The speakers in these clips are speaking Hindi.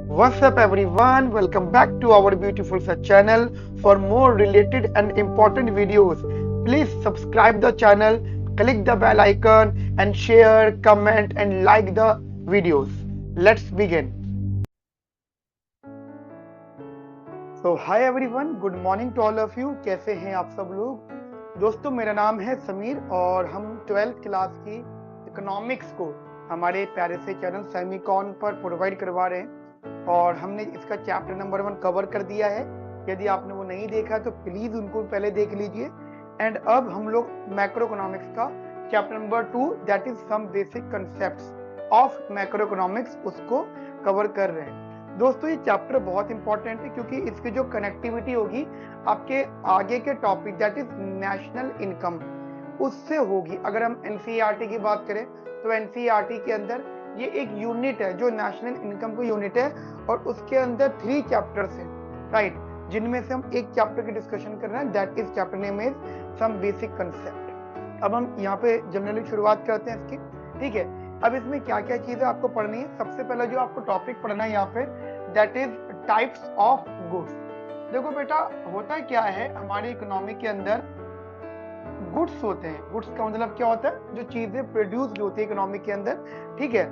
What's up, everyone? Welcome back to our beautiful such channel. For more related and important videos, please subscribe the channel, click the bell icon, and share, comment, and like the videos. Let's begin. So, hi everyone. Good morning to all of you. कैसे हैं आप सब लोग? दोस्तों, मेरा नाम है समीर और हम 12th क्लास की इकोनॉमिक्स को हमारे प्यारे से चैनल सेमिकॉन पर प्रोवाइड करवा रहे हैं और हमने इसका चैप्टर नंबर 1 कवर कर दिया है। यदि आपने वो नहीं देखा तो प्लीज उनको पहले देख लीजिए। एंड अब हम लोग मैक्रो इकोनॉमिक्स का chapter number 2 that is some basic concepts of macro economics उसको कवर कर रहे हैं। दोस्तों, ये चैप्टर बहुत इंपॉर्टेंट है क्योंकि इसकी जो कनेक्टिविटी होगी आपके आगे के topic that is national income उससे होगी। अगर हम एनसीईआरटी की बात करें तो एनसीईआरटी के अंदर ये एक यूनिट है जो नेशनल इनकम की यूनिट है और उसके अंदर 3 चैप्टर्स हैं, राइट, जिनमें से हम एक चैप्टर की डिस्कशन कर रहे हैं that is chapter name is some basic concept. अब हम यहाँ पे जनरली शुरुआत करते हैं इसकी, ठीक है। अब इसमें क्या क्या चीजें आपको पढ़नी है? सबसे पहले जो आपको टॉपिक पढ़ना है यहाँ पे that is types of goods. देखो बेटा, होता क्या है हमारी इकोनॉमी के अंदर गुड्स होते हैं। गुड्स का मतलब क्या होता है? जो चीजें प्रोड्यूस होती है इकोनॉमी के अंदर, ठीक है।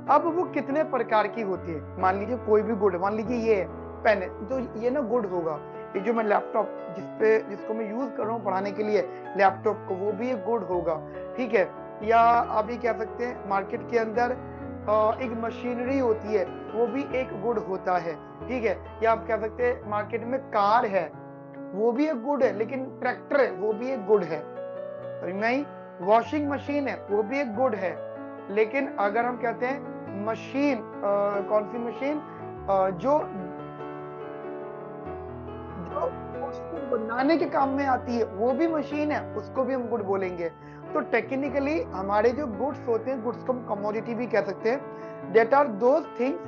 अब वो कितने प्रकार की होती है? मान लीजिए कोई भी गुड, मान लीजिए ये पेन है तो ये ना गुड होगा। ये जो मैं लैपटॉप जिसको मैं यूज कर रहा हूँ पढ़ाने के लिए लैपटॉप को, वो भी एक गुड होगा, ठीक है। या आप ये कह सकते हैं मार्केट के अंदर एक मशीनरी होती है, वो भी एक गुड होता है, ठीक है। या आप कह सकते हैं मार्केट में कार है, वो भी एक गुड है, लेकिन ट्रैक्टर है वो भी एक गुड है, नहीं। वॉशिंग मशीन है वो भी एक गुड है, लेकिन अगर हम कहते हैं मशीन, कौन सी मशीन जो जो उसको बनाने के काम में आती है वो भी मशीन है, उसको भी हम गुड बोलेंगे। तो टेक्निकली हमारे जो गुड्स होते हैं, गुड्स को हम कमोडिटी भी कह सकते हैं। That are those things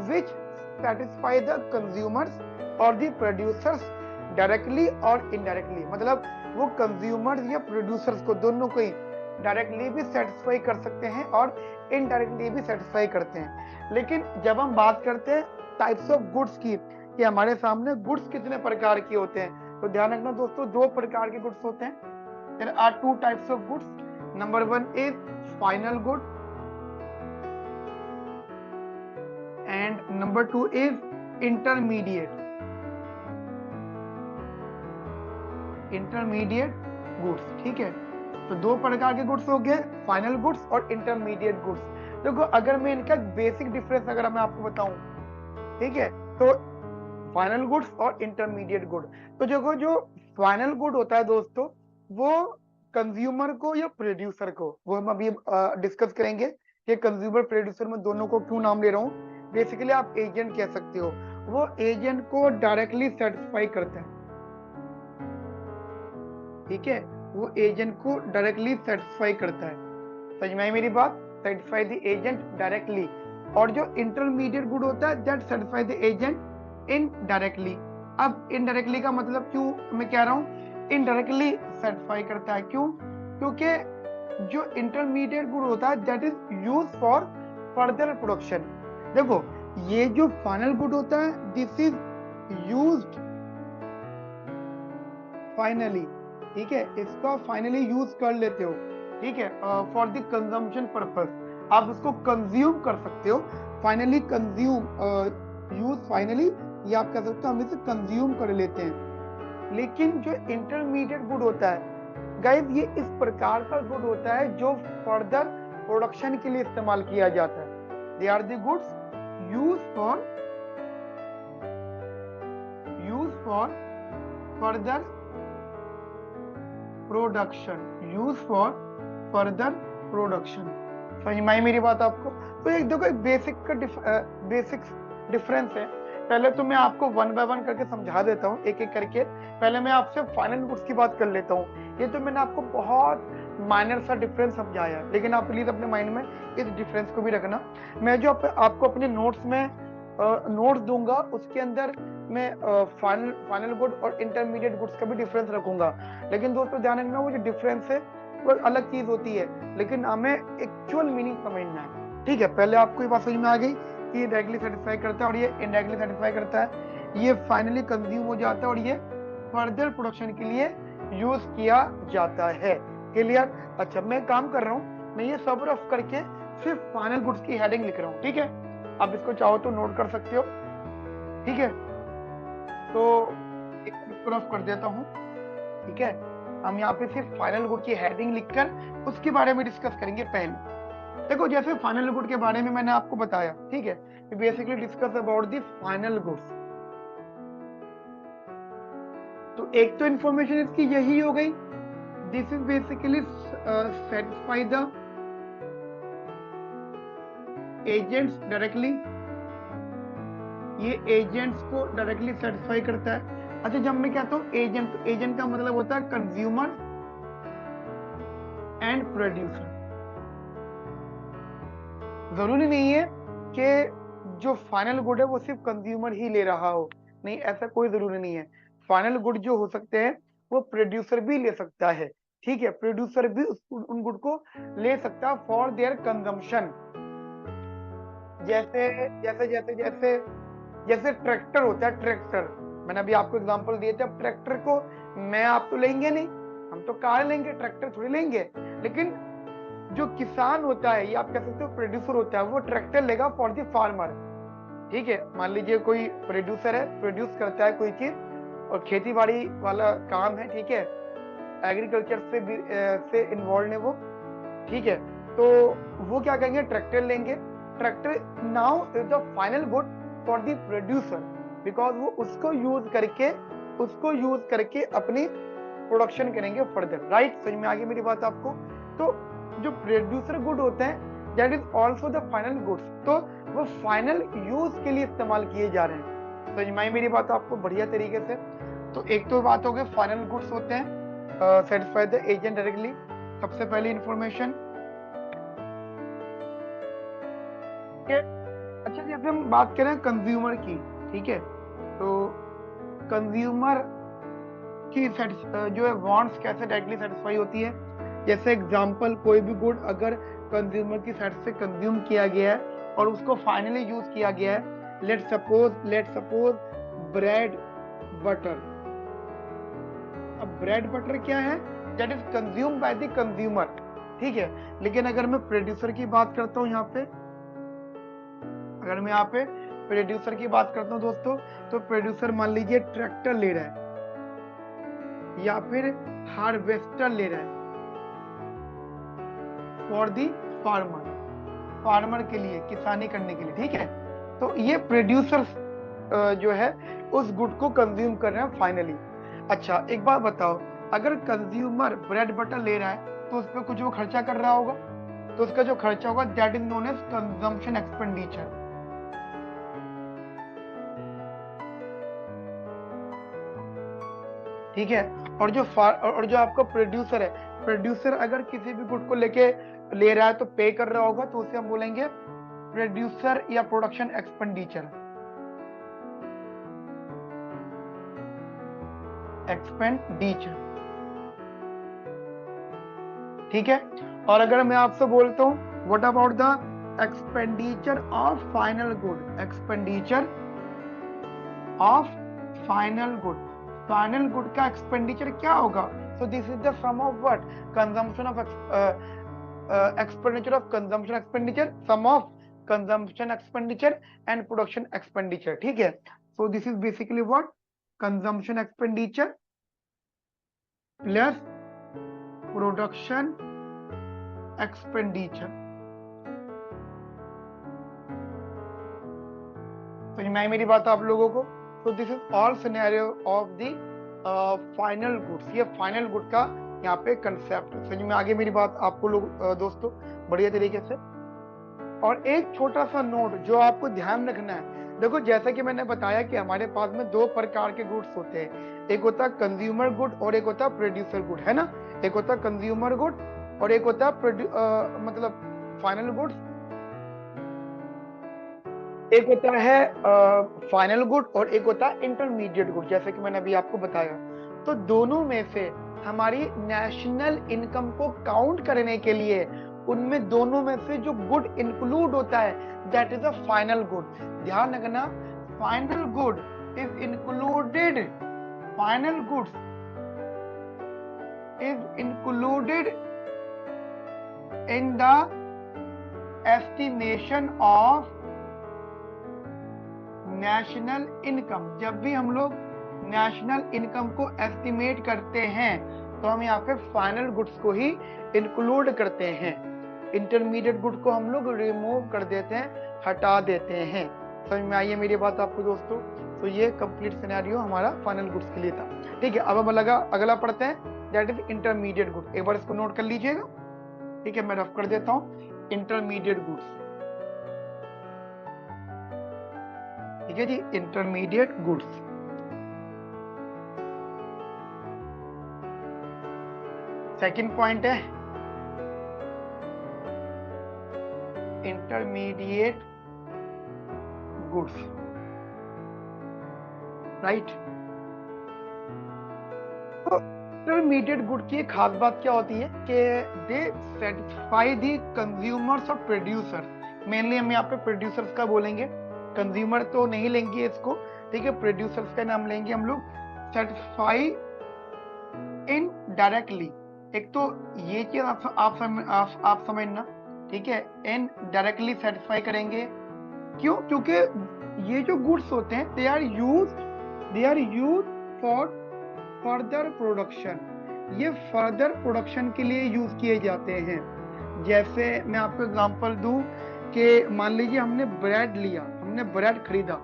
which satisfy the consumers और द प्रोड्यूसर्स डायरेक्टली और इनडायरेक्टली। मतलब वो कंज्यूमर्स या प्रोड्यूसर्स को दोनों को ही डायरेक्टली भी सेटिस्फाई कर सकते हैं और इनडायरेक्टली भी सेटिस्फाई करते हैं। लेकिन जब हम बात करते हैं टाइप्स ऑफ गुड्स की कि हमारे सामने गुड्स कितने प्रकार के होते हैं, तो ध्यान रखना दोस्तों, 2 प्रकार के गुड्स होते हैं। There are 2 types of goods. Number 1 is final good and number 2 is intermediate goods, ठीक है। तो 2 प्रकार के गुड्स हो गए, फाइनल गुड्स और इंटरमीडिएट गुड्स। देखो, अगर मैं इनका बेसिक डिफरेंस अगर मैं आपको बताऊं, ठीक है, तो फाइनल गुड्स और इंटरमीडिएट गुड। तो देखो, जो फाइनल गुड होता है दोस्तों, वो कंज्यूमर को या प्रोड्यूसर को, वो हम अभी डिस्कस करेंगे कि कंज्यूमर प्रोड्यूसर में दोनों को क्यों नाम ले रहा हूँ। बेसिकली आप एजेंट कह सकते हो, वो एजेंट को डायरेक्टली सेटिस्फाई करता है, ठीक है। वो एजेंट को डायरेक्टली सेटिस्फाई करता है, समझ में आई मेरी बात? Satisfy the agent directly. और जो इंटरमीडिएट गुड होता है that satisfy the agent indirectly. अब इनडायरेक्टली का मतलब क्यों मैं कह रहा हूँ इनडायरेक्टली सेटिस्फाई करता है? क्यों? क्योंकि जो इंटरमीडिएट गुड होता है that is use for further production. देखो, ये जो फाइनल गुड होता है दिस इज यूज्ड फाइनली, ठीक है, इसका फाइनली यूज कर लेते हो, ठीक है, फॉर द कंजम्पशन पर्पस। आप इसको कंज्यूम कर सकते हो, फाइनली कंज्यूम, यूज फाइनली, ये आप कह सकते हो हम इसे कंज्यूम कर लेते हैं। लेकिन जो इंटरमीडिएट गुड होता है गाइस, ये इस प्रकार का गुड होता है जो फर्दर प्रोडक्शन के लिए इस्तेमाल किया जाता है। They are the goods use for further production, समझ में आई मेरी बात आपको? तो एक देखो, एक बेसिक डिफरेंस है। पहले तो मैं आपको 1 बाय 1 करके समझा देता हूँ, एक एक करके। पहले मैं आपसे फाइनल गुड्स की बात कर लेता हूँ। ये तो मैंने आपको बहुत माइनर सा डिफरेंस समझाया, लेकिन आप प्लीज अपने माइंड में इस डिफरेंस को भी रखना। मैं जो आपको अपने नोट्स में नोट्स दूंगा उसके अंदर मैं फाइनल गुड और इंटरमीडिएट गुड्स का भी डिफरेंस रखूंगा। लेकिन दोस्तों ध्यान रखना, वो जो डिफरेंस है वो अलग चीज होती है, लेकिन हमें एक्चुअल मीनिंग समझना है, ठीक है। पहले आपको ये बात समझ में आ गई ये डायरेक्टली सेटिस्फाई करता है और ये इनडायरेक्टली सेटिस्फाई करता है। ये फाइनली कंज्यूम हो जाता है और ये फर्दर प्रोडक्शन के लिए यूज किया जाता है। क्लियर? अच्छा, मैं काम कर रहा हूँ, मैं ये सब रफ करके सिर्फ फाइनल गुड्स की हेडिंग लिख रहा हूँ। ठीक है, आप इसको चाहो तो नोट कर सकते हो। ठीक है, तो इसको रफ कर देता हूँ। ठीक है, हम यहाँ पे सिर्फ फाइनल गुड की हेडिंग लिखकर उसके बारे में डिस्कस करेंगे। पहले देखो, जैसे फाइनल गुड के बारे में मैंने आपको बताया, ठीक है, basically discuss about the final goods. तो एक तो इंफॉर्मेशन इसकी यही हो गई, this is basically satisfy the agents directly, ये एजेंट्स को डायरेक्टली सेटिस्फाई करता है। अच्छा, जब मैं कहता हूँ एजेंट, तो एजेंट का मतलब होता है कंज्यूमर एंड प्रोड्यूसर। जरूरी नहीं है कि जो फाइनल गुड है वो सिर्फ कंज्यूमर ही ले रहा हो, नहीं, ऐसा कोई जरूरी नहीं है। फाइनल गुड जो हो सकते हैं वो प्रोड्यूसर भी ले सकता है। ठीक है, प्रोड्यूसर भी उन गुड को ले सकता है फॉर देयर कंजम्पशन। जैसे जैसे जैसे जैसे जैसे ट्रैक्टर होता है, ट्रैक्टर मैंने अभी आपको एग्जांपल दिए थे। अब ट्रैक्टर को मैं आप तो लेंगे नहीं, हम तो कार लेंगे, ट्रैक्टर थोड़ी लेंगे। लेकिन जो किसान होता है, ये आप कह सकते हो प्रोड्यूसर होता है, वो ट्रैक्टर लेगा फॉर द फार्मर। ठीक है, मान लीजिए कोई प्रोड्यूसर है, प्रोड्यूस करता है कोई चीज और खेती बाड़ी वाला काम है। ठीक है, एग्रीकल्चर से इन्वॉल्व है वो। ठीक है, तो वो क्या करेंगे, ट्रैक्टर लेंगे। Tractor now is the final good for the producer, because वो उसको यूज करके अपनी प्रोडक्शन करेंगे फर्दर। राइट, समझ में आ गई मेरी बात आपको? तो जो प्रोड्यूसर गुड होते हैं, that is also the final goods, तो वो फाइनल यूज के लिए इस्तेमाल किए जा रहे हैं। समझ में आई मेरी बात आपको बढ़िया तरीके से? तो एक तो बात हो गई, फाइनल गुड्स होते हैं सेटिस्फाई द एजेंट डायरेक्टली, सबसे पहली इंफॉर्मेशन। अच्छा, जैसे हम बात करें कंज्यूमर की, ठीक है, तो कंज्यूमर की जो है वांट्स कैसे डायरेक्टली सेटिस्फाई होती है। जैसे एग्जांपल, कोई भी गुड अगर कंज्यूमर की साइड से कंज्यूम किया गया है और उसको फाइनली यूज किया गया है, लेट सपोज ब्रेड बटर। अब ब्रेड बटर क्या है, that is consume by the consumer. ठीक है, लेकिन अगर मैं प्रोड्यूसर की बात करता हूँ यहाँ पे, अगर मैं यहाँ पे प्रोड्यूसर की बात करता हूँ दोस्तों, तो प्रोड्यूसर मान लीजिए ट्रैक्टर ले रहा है या फिर हार्वेस्टर ले रहा है फॉर दी फार्मर के लिए, किसानी करने के लिए। ठीक है, तो ये प्रोड्यूसर जो है उस गुड को कंज्यूम कर रहे हैं फाइनली। अच्छा, एक बात बताओ, अगर कंज्यूमर ब्रेड बटर ले रहा है तो उस पर कुछ वो खर्चा कर रहा होगा, तो उसका जो खर्चा होगा that is known as consumption expenditure. ठीक है, और जो आपका प्रोड्यूसर है, प्रोड्यूसर अगर किसी भी गुड को लेके ले रहा है तो पे कर रहा होगा, तो उसे हम बोलेंगे प्रोड्यूसर या प्रोडक्शन एक्सपेंडिचर। ठीक है, और अगर मैं आपसे बोलता हूं what about the expenditure of final good, expenditure of final good, final good का एक्सपेंडिचर क्या होगा? So this is the sum of what, consumption of expenditure of consumption expenditure, sum of consumption expenditure and production expenditure. ठीक है, so this is basically what, consumption expenditure plus production expenditure. समझ में आई मेरी बात आप लोगों को? so this is all scenario of the final goods, ये final good का यहाँ पे कंसेप्ट। समझ में आगे मेरी बात आपको लोग दोस्तों बढ़िया तरीके से? और एक छोटा सा नोट जो आपको ध्यान रखना है, देखो जैसा कि मैंने बताया कि हमारे पास में दो प्रकार के गुड्स होते हैं, एक होता है कंज्यूमर गुड और एक होता है प्रोड्यूसर गुड, है ना? एक होता है कंज्यूमर गुड और एक होता है मतलब फाइनल गुड्स, एक होता है फाइनल गुड और एक होता है इंटरमीडिएट गुड, जैसे कि मैंने अभी आपको बताया। तो दोनों में से हमारी नेशनल इनकम को काउंट करने के लिए उनमें दोनों में से जो गुड इंक्लूड होता है that is a final good. ध्यान रखना, final good is included, final goods is included in the estimation of national income. जब भी हम लोग नेशनल इनकम को एस्टिमेट करते हैं तो हम यहाँ पे फाइनल गुड्स को ही इंक्लूड करते हैं, इंटरमीडिएट गुड को हम लोग रिमूव कर देते हैं, हटा देते हैं। समझ में आई है मेरी बात आपको दोस्तों? तो ये कंप्लीट सिनेरियो हमारा फाइनल गुड्स के लिए था। ठीक है, अब हम अगला पढ़ते हैं, दैट इज इंटरमीडिएट गुड। एक बार इसको नोट कर लीजिएगा। ठीक है, मैं रफ कर देता हूँ, इंटरमीडिएट गुड्स। ठीक है जी, इंटरमीडिएट गुड्स। सेकंड पॉइंट है इंटरमीडिएट गुड्स, राइट। तो इंटरमीडिएट गुड की खास बात क्या होती है कि दे सेटिस्फाई दी कंज्यूमर्स और प्रोड्यूसर्स। मेनली हम यहाँ पे प्रोड्यूसर्स का बोलेंगे, कंज्यूमर तो नहीं लेंगे इसको। ठीक है, प्रोड्यूसर्स का नाम लेंगे हम लोग। सेटिस्फाई इनडायरेक्टली, एक तो ये चीज आप समझना। ठीक है, इनडायरेक्टली सेटिस्फाई करेंगे। क्यों? क्योंकि ये जो गुड्स होते हैं they are use for further production, ये फर्दर प्रोडक्शन के लिए यूज किए जाते हैं। जैसे मैं आपको एग्जांपल दूं कि मान लीजिए हमने ब्रेड लिया, हमने ब्रेड खरीदा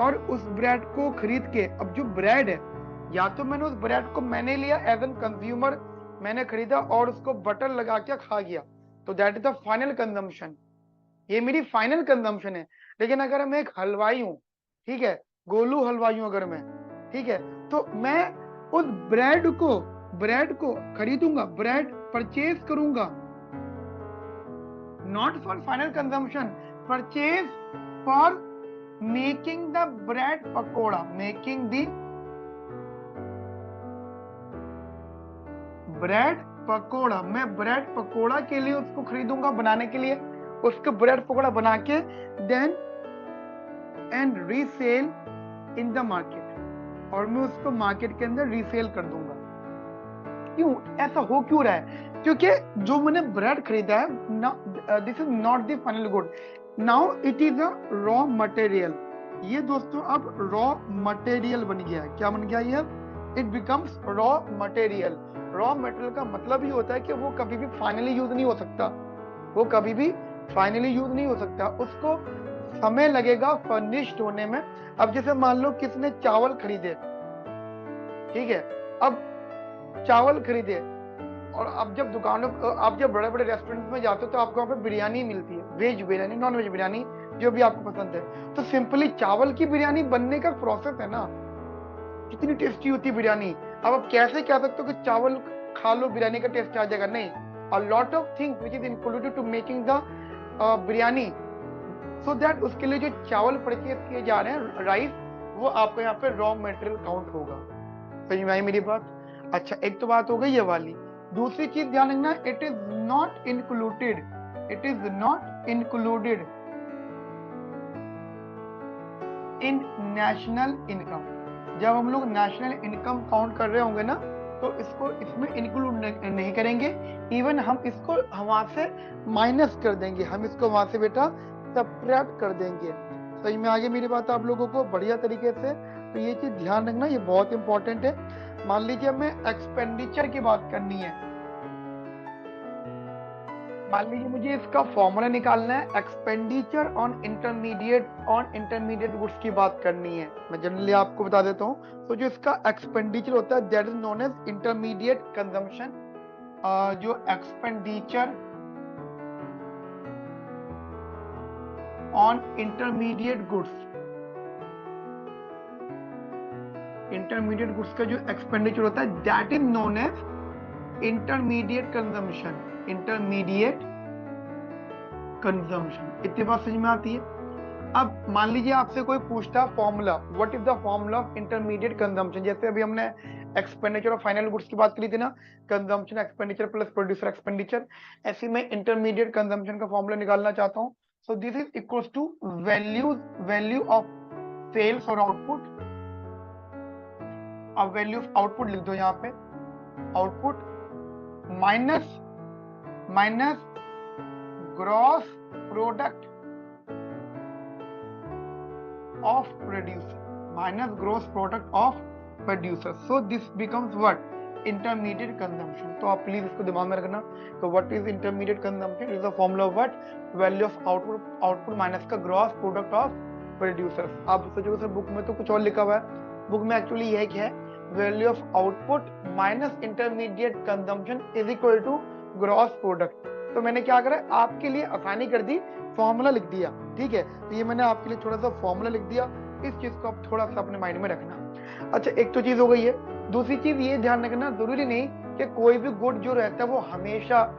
और उस ब्रेड को खरीद के, अब जो ब्रेड है, या तो मैंने उस ब्रेड को मैंने लिया एज एन कंज्यूमर, मैंने खरीदा और उसको बटर लगा के खा गया, तो that is the final consumption, ये मेरी फाइनल कंजम्पशन है। लेकिन अगर मैं एक हलवाई हूं, ठीक है, गोलू हलवाई हूं अगर मैं, ठीक है, तो मैं उस ब्रेड को खरीदूंगा, ब्रेड परचेज करूंगा, not for final consumption, purchase for making the bread pakora, making the bread pakora. मैं ब्रेड पकोड़ा के लिए उसको खरीदूंगा, बनाने के लिए, उसको ब्रेड पकोड़ा बना के then and resell in the market, और मैं उसको मार्केट के अंदर रीसेल कर दूंगा। क्यों ऐसा हो क्यों रहा है? क्योंकि जो मैंने ब्रेड खरीदा है, this is not the final good, now it is a raw material. ये दोस्तों अब रॉ मटेरियल बन गया है। क्या बन गया ये? It becomes raw material. Raw material का मतलब ही होता है कि वो कभी भी फाइनली यूज नहीं हो सकता, वो कभी भी फाइनली यूज नहीं हो सकता, उसको समय लगेगा फर्निश्ड होने में। अब जैसे मान लो किसने चावल खरीदे, ठीक है, अब चावल खरीदे और अब जब दुकानों, आप जब बड़े बड़े रेस्टोरेंट में जाते हो तो आपको वहां पे बिरयानी मिलती है, veg biryani, non veg biryani, जो भी आपको पसंद है। तो सिंपली चावल की बिरयानी बनने का प्रोसेस है ना, कितनी टेस्टी होती है बिरयानी। अब आप कैसे कह सकते हो कि चावल खा लो बिरयानी का टेस्ट आ जाएगा? नहीं, a lot of things which is included to making the biryani, so that उसके लिए जो चावल परचेज किए जा रहे हैं, राइस, वो आपको यहाँ पे रॉ मटेरियल काउंट होगा। समझ में आई मेरी बात? अच्छा, एक तो बात हो गई ये वाली। दूसरी चीज ध्यान रखना, it is not included, it is not included in national income. जब हम लोग नेशनल इनकम काउंट कर रहे होंगे ना, तो इसको इसमें इंक्लूड नहीं करेंगे, इवन हम इसको वहां से माइनस कर देंगे, हम इसको वहां से बेटा सब्ट्रैक्ट कर देंगे। सही में आगे मेरी बात आप लोगों को बढ़िया तरीके से? तो ये चीज ध्यान रखना, ये बहुत इंपॉर्टेंट है। मान लीजिए हमें एक्सपेंडिचर की बात करनी है, मान लीजिए मुझे इसका फॉर्मूला निकालना है, एक्सपेंडिचर ऑन इंटरमीडिएट गुड्स की बात करनी है। मैं जनरली आपको बता देता हूँ, तो जो इसका एक्सपेंडिचर होता है that is known as intermediate consumption. जो expenditure on intermediate goods, intermediate goods का जो एक्सपेंडिचर होता है that is known as intermediate consumption, intermediate consumption. इतनी बात समझ में आती है? अब मान लीजिए आपसे कोई पूछता formula, what is the formula of intermediate consumption, जैसे अभी हमने एक्सपेंडिचर ऑफ फाइनल गुड्स की बात करी थी ना, consumption expenditure plus producer expenditure, ऐसे में इंटरमीडिएट कंजम्पशन का फॉर्मूला निकालना चाहता हूं। So this is equals to value of sales और आउटपुट। अब वैल्यू ऑफ आउटपुट लिख दो यहाँ पे, output minus gross product of producer minus gross product of producer, so this becomes what, intermediate consumption। तो आप प्लीज इसको दिमाग में रखना। तो what is intermediate consumption is the formula of what, value of output minus का gross product of producers। आप सोचोगे सर बुक में तो कुछ और लिखा हुआ है, बुक में एक्चुअली यह क्या है, value of output minus intermediate consumption is equal to gross product। तो मैंने क्या करा, आपके लिए आसानी कर दी, फॉर्मूला लिख दिया, ठीक है। तो ये मैंने आपके लिए थोड़ा सा फॉर्मूला लिख दिया, इस चीज को आप थोड़ा सा अपने माइंड में रखना। अच्छा, एक तो चीज हो गई है। दूसरी चीज ये ध्यान रखना, जरूरी नहीं कि कोई भी गुड जो रहता है वो हमेशा,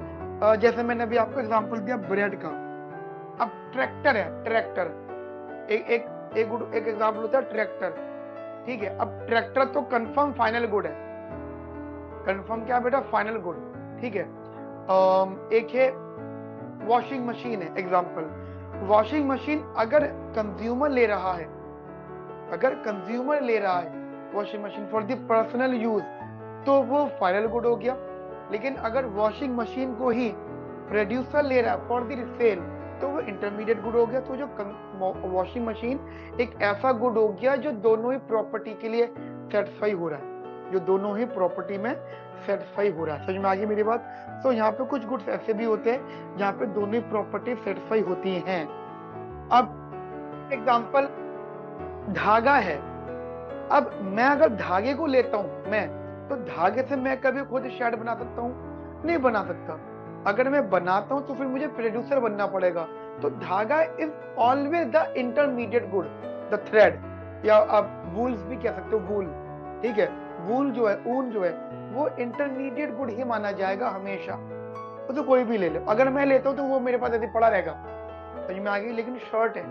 जैसे मैंने अभी आपको एग्जांपल दिया ब्रेड का। अब ट्रैक्टर है, ट्रैक्टर एक एग्जांपल होता है ट्रैक्टर, ठीक है। अब ट्रैक्टर तो कंफर्म फाइनल गुड है, कंफर्म क्या बेटा, फाइनल गुड, ठीक है। एक है वॉशिंग मशीन है, एग्जांपल वॉशिंग मशीन अगर कंज्यूमर ले रहा है, washing machine for the personal use, तो वो फाइनल गुड हो गया। लेकिन अगर वॉशिंग मशीन को ही प्रोड्यूसर ले रहा है फॉर द सेल, तो वो इंटरमीडिएट गुड हो गया। तो जो वॉशिंग मशीन एक ऐसा गुड हो गया जो दोनों ही प्रॉपर्टी के लिए सेटिस्फाई हो रहा है, जो दोनों ही प्रॉपर्टी में सेटिस्फाई हो रहा है। समझ में आ गई मेरी बात। तो यहाँ पे कुछ गुड्स ऐसे भी होते हैं जहाँ पे दोनों ही प्रॉपर्टी सेटिस्फाई होती हैं। अब एग्जांपल धागा है। अब मैं अगर धागे को लेता हूं, मैं तो धागे से मैं कभी खुद शर्ट बना सकता हूं? नहीं बना सकता। अगर मैं बनाता हूं तो फिर मुझे प्रोड्यूसर बनना पड़ेगा। तो धागा is always the intermediate good, the thread, या आप वूल्स भी कह सकते हो, वूल, ठीक है। वूल जो है, ऊन जो है, वो इंटरमीडिएट गुड ही माना जाएगा हमेशा। तो कोई भी ले लो, अगर मैं लेता हूं तो वो मेरे पास ऐसे पड़ा रहेगा। समझ में आ गई। लेकिन शर्ट है,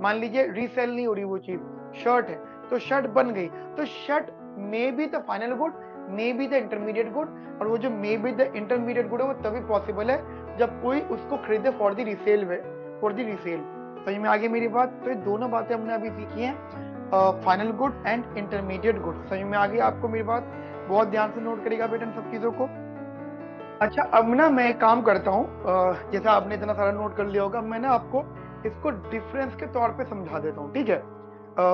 मान लीजिए रीसेल नहीं हो रही वो चीज, शर्ट है, तो शर्ट बन गई, तो shirt may be the final good, may be the intermediate good. और वो जो may be the intermediate good है वो तभी पॉसिबल है जब कोई उसको खरीदे for the resale way, for the resale. समझ में आ गई मेरी बात। तो ये दोनों बातें हमने अभी सीखी हैं, final good and intermediate good. समझ में आ गई आपको मेरी बात। बहुत ध्यान से नोट करेगा बेटा इन सब चीजों को। अच्छा, अब ना मैं एक काम करता हूँ, जैसा आपने इतना सारा नोट कर लिया होगा, मैं ना आपको इसको डिफरेंस के तौर पे समझा देता हूँ, ठीक है।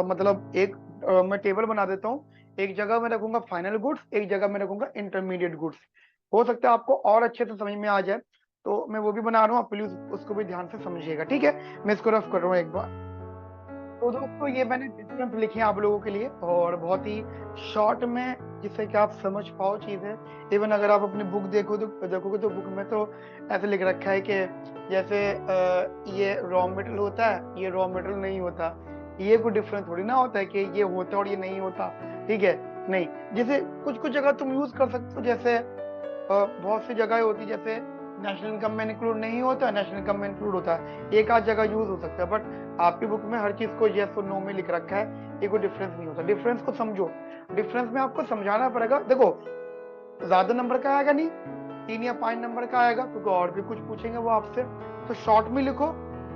मतलब एक मैं टेबल बना देता हूँ, एक जगह मैं रखूंगा फाइनल गुड्स, एक जगह मैं रखूंगा इंटरमीडिएट गुड्स। हो सकता है आपको और अच्छे से समझ में आ जाए, तो मैं वो भी बना रहा हूँ, आप प्लीज उसको भी ध्यान से समझिएगा, ठीक है। मैं इसको रफ कर रहा हूँ एक बार। तो दोस्तों ये मैंने डिफरेंस लिखे हैं आप लोगों के लिए, और बहुत ही शॉर्ट में, जिससे कि आप समझ पाओ चीजें। इवन अगर आप अपनी बुक देखोगे तो बुक में तो ऐसे लिख रखा है कि जैसे ये रॉ मटेरियल होता है, ये रॉ मटेरियल नहीं होता। ये कोई डिफरेंस थोड़ी ना होता है कि ये होता और ये नहीं होता, ठीक है। नहीं, जैसे कुछ कुछ जगह तुम यूज कर सकते हो, जैसे बहुत सी जगह होती है, जैसे नेशनल इनकम में इंक्लूड नहीं होता, नेशनल इनकम में इंक्लूड होता है, एक आध जगह यूज हो सकता है। बट आपकी बुक में हर चीज को यस और नो में लिख रखा है, ये कोई डिफरेंस नहीं होता। डिफरेंस को समझो, डिफरेंस में आपको समझाना पड़ेगा। देखो, ज्यादा नंबर का आएगा नहीं, 3 या 5 नंबर का आएगा, क्योंकि और भी कुछ पूछेंगे वो आपसे। तो शॉर्ट में लिखो,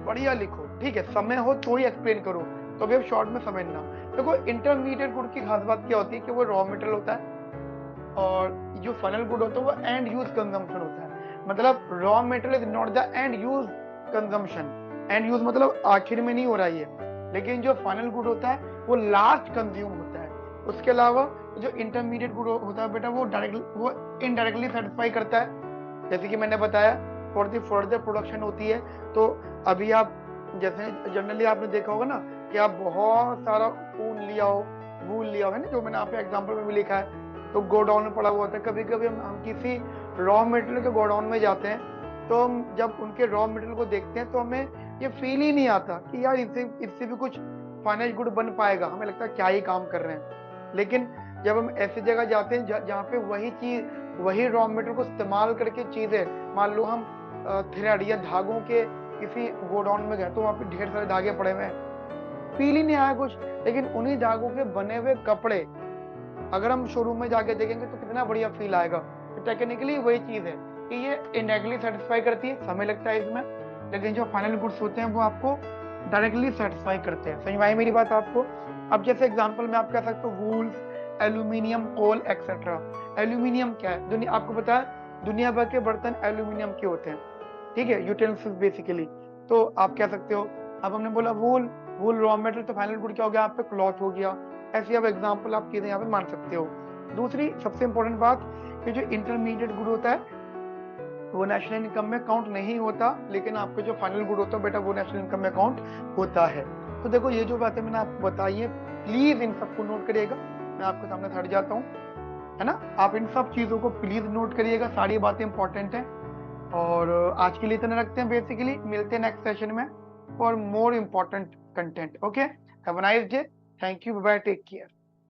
बढ़िया लिखो, ठीक है। समय हो तो ही एक्सप्लेन करो, तो अभी अब शॉर्ट में समझना। देखो, इंटरमीडिएट गुड की खास बात क्या होती है कि वो रॉ मटेरियल होता है, और जो फाइनल गुड होता है वो एंड यूज कंजम्पशन होता है। मतलब raw material is not the end use consumption, and use मतलब आखिर में नहीं हो रहा है, लेकिन जो फाइनल गुड होता है वो लास्ट कंज्यूम होता है। उसके अलावा जो इंटरमीडिएट गुड होता है बेटा, वो इनडायरेक्टली सेटिस्फाई करता है, जैसे कि मैंने बताया फॉर द फर्दर प्रोडक्शन होती है। तो अभी आप जैसे जनरली आपने देखा होगा ना कि आप बहुत सारा ऊन लिया हो, वूल लिया हो, है ना, जो मैंने आप एग्जाम्पल में भी लिखा है, तो गोडाउन में पड़ा हुआ होता है। कभी कभी हम किसी रॉ मटेरियल के गोडाउन में जाते हैं, तो हम जब उनके रॉ मटेरियल को देखते हैं तो हमें ये फील ही नहीं आता कि यार इससे भी कुछ फाइनल गुड बन पाएगा। हमें लगता है क्या ही काम कर रहे हैं। लेकिन जब हम ऐसी जगह जाते हैं जहाँ पे वही चीज, वही रॉ मटेरियल को इस्तेमाल करके चीजें, मान लो हम थ्रेड या धागों के किसी गोडाउन में गए, तो वहाँ पे ढेर सारे धागे पड़े हुए हैं, फील ही नहीं आया कुछ। लेकिन उन्हीं धागों के बने हुए कपड़े अगर हम शोरूम में जाके देखेंगे तो कितना बढ़िया फील आएगा। तो टेक्निकली वही चीज है कि ये इनडायरेक्टली सेटिस्फाई करती है, समय लगता है इसमें, लेकिन जो फाइनल गुड्स होते हैं वो आपको डायरेक्टली सेटिस्फाई करते हैं। समझ में आई मेरी बात आपको? अब जैसे एग्जांपल में आप कह सकते हो वूल्स, एल्यूमिनियम, कोल एक्सेट्रा। एल्यूमिनियम क्या है? दुनिया आपको पता है दुनिया भर के बर्तन एल्यूमिनियम के होते हैं, ठीक है, यूटेंसिल्स बेसिकली। तो आप कह सकते हो, अब हमने बोला वूल, वूल रॉ मेटेरियल, तो फाइनल गुड क्या हो गया आप पे? क्लॉथ हो गया। ऐसी अब एग्जांपल आप चीजें यहाँ पे मान सकते हो। दूसरी सबसे इंपॉर्टेंट बात कि जो इंटरमीडिएट गुड होता है वो नेशनल इनकम में काउंट नहीं होता, लेकिन आपके जो फाइनल गुड होता है बेटा वो नेशनल इनकम में काउंट होता है। तो देखो ये जो बातें मैंने आपको बताई है, प्लीज इन सबको नोट करिएगा। मैं आपके सामने हट जाता हूँ, है ना? आप इन सब चीजों को प्लीज नोट करिएगा, सारी बातें इंपॉर्टेंट हैं। और आज के लिए इतना रखते हैं बेसिकली, मिलते हैं नेक्स्ट सेशन में for more important content. Okay, have a nice day, thank you, bye, take care.